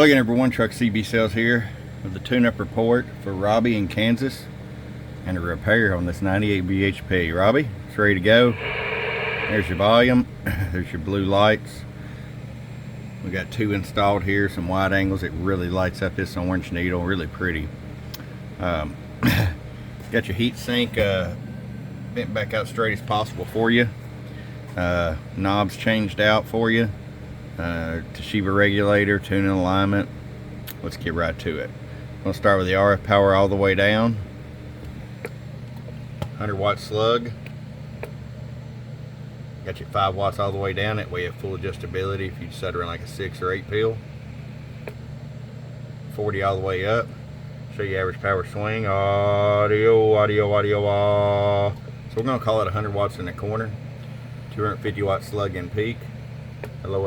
Hello again everyone, Truck CB Sales here with the tune-up report for Robby in Kansas and a repair on this 98 bhp. Robby, it's ready to go. There's your volume, there's your blue lights. We got two installed here, some wide angles. It really lights up this orange needle, really pretty. Got your heat sink bent back out straight as possible for you. Knobs changed out for you. Toshiba regulator, tuning alignment. Let's get right to it. I'm going to start with the RF power all the way down. 100 watt slug. Got your 5 watts all the way down. That way you have full adjustability if you set around like a 6 or 8 peel. 40 all the way up. Show you average power swing. Audio. So we're going to call it 100 watts in the corner. 250 watt slug in peak. Hello.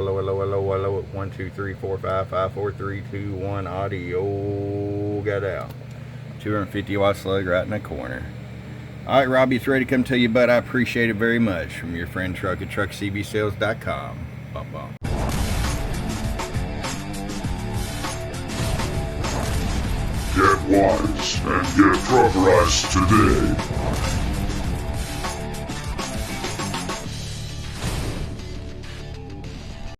1, 2, 3, 4, 5, 5, 4, 3, 2, 1. Audio. Got out. 250 watt slug right in the corner. Alright, Robby, it's ready to come to you, but I appreciate it very much. From your friend Truck at truckcbsales.com. Bum bum. Get wise and get truckerized today.